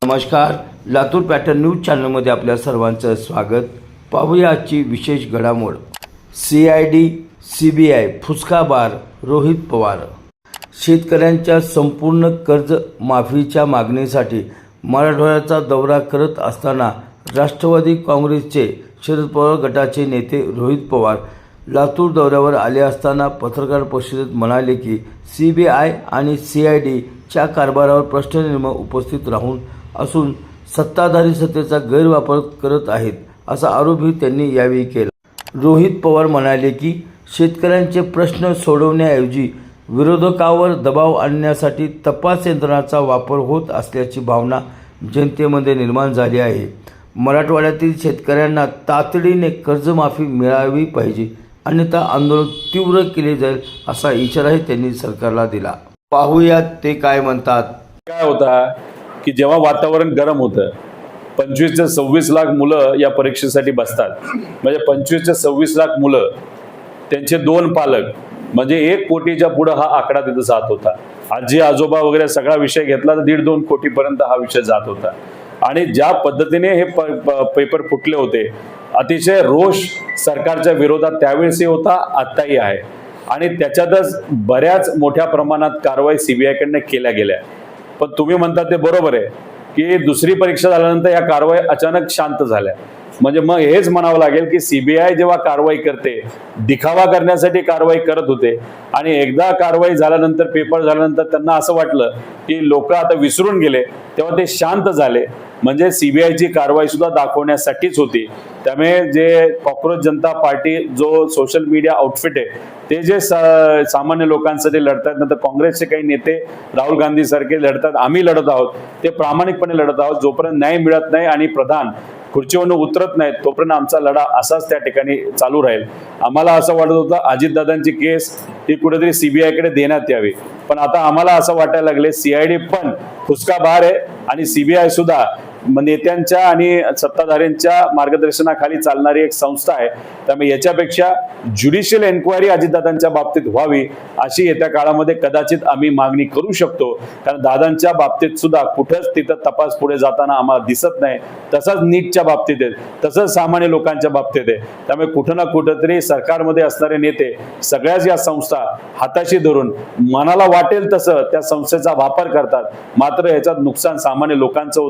नमस्कार, Latur pattern news चॅनलमध्ये आपल्या सर्वांचं स्वागत। पाहूया आजची विशेष घडामोड। CID CBI फुसकाबार Rohit Pawar. शेतकऱ्यांच्या संपूर्ण कर्ज माफीच्या मागणीसाठी मराठवाड्याचा दौरा करत असताना राष्ट्रवादी काँग्रेसचे शरद पवार गटाचे नेते रोहित पवार लातूर दौऱ्यावर आले असताना पत्रकार परिषदेत म्हणाले की CBI आणि CID च्या कारभारावर प्रश्नचिन्ह उपस्थित राहून असून सत्ताधारी सत्तेचा गैरवापर करत आहेत असा आरोपही त्यांनी यावेळी केला। रोहित पवार म्हणाले की शेतकऱ्यांचे प्रश्न सोडवण्याऐवजी विरोधकांवर दबाव आणण्यासाठी तपास यंत्रणांचा वापर होत असल्याची भावना जनतेमध्ये निर्माण झाली आहे। मराठवाड्यातील शेतकऱ्यांना तातडीने कर्जमाफी मिळावी पाहिजे, अन्यथा आंदोलन तीव्र केले जाईल असा इशाराही त्यांनी सरकारला दिला। पाहूयात ते काय म्हणतात। काय होता की जेव्हा वातावरण गरम होतं 25 ते 26 लाख मुलं या परीक्षेसाठी बसतात, म्हणजे 25 ते 26 लाख मुलं त्यांचे 2 पालक म्हणजे 1 कोटीच्या पुढे हा आकडा तिथं जात होता। आजी आजोबा वगैरे सगळा विषय घेतला तर 1.5-2 कोटीपर्यंत हा विषय जात होता। आणि ज्या पद्धतीने हे पेपर फुटले होते, अतिशय रोष सरकारच्या विरोधात त्यावेळेसही होता, आत्ताही आहे। आणि त्याच्यातच बऱ्याच मोठ्या प्रमाणात कारवाई CBI कडनं केल्या गेल्या। पण तुम्ही म्हणता ते बरोबर आहे की दुसरी परीक्षा झाल्यानंतर या कारवाई अचानक शांत झाल्या। म्हणजे मग हेच म्हणावं लागेल की CBI जेव्हा कारवाई करते, दिखावा करण्यासाठी कारवाई करत होते आणि एकदा कारवाई झाल्यानंतर पेपर झाल्यानंतर त्यांना असं वाटलं की लोक आता विसरून गेले, तेव्हा ते शांत झाले। म्हणजे CBI ची कारवाई सुद्धा दाखवण्यासाठीच होती। त्यामुळे जे कॉक्रोच जनता पार्टी जो सोशल मीडिया आउटफिट आहे ते जे सामान्य लोकांसाठी लढतात, नंतर काँग्रेसचे काही नेते राहुल गांधी सारखे लढतात, आम्ही लढत आहोत, ते प्रामाणिकपणे लढत आहोत। जोपर्यंत न्याय मिळत नाही आणि प्रधान खुर्चीवरून उतरत नाहीत तोपर्यंत आमचा लढा असाच त्या ठिकाणी चालू राहील। आम्हाला असं वाटत होतं अजितदादांची केस ही कुठेतरी CBI कडे देण्यात यावी, पण आता आम्हाला असं वाटायला लागले CID पण फुसका बाहेर आहे आणि CBI सुद्धा नेत्यांच्या आणि सत्ताधाऱ्यांच्या मार्गदर्शनाखाली चालणारी एक संस्था आहे। त्यामुळे याच्यापेक्षा ज्युडिशियल एन्क्वायरी अजितदादांच्या बाबतीत व्हावी अशी येत्या काळामध्ये कदाचित आम्ही मागणी करू शकतो, कारण दादांच्या बाबतीत सुद्धा कुठंच तिथं तपास पुढे जाताना आम्हाला दिसत नाही। तसंच नीटच्या बाबतीत आहे, तसंच सामान्य लोकांच्या बाबतीत आहे। त्यामुळे कुठं ना कुठंतरी सरकारमध्ये असणारे नेते सगळ्याच या संस्था हाताशी धरून मनाला वाटेल तसं त्या संस्थेचा वापर करतात, मात्र याच्यात नुकसान सामान्य लोकांचं होतं।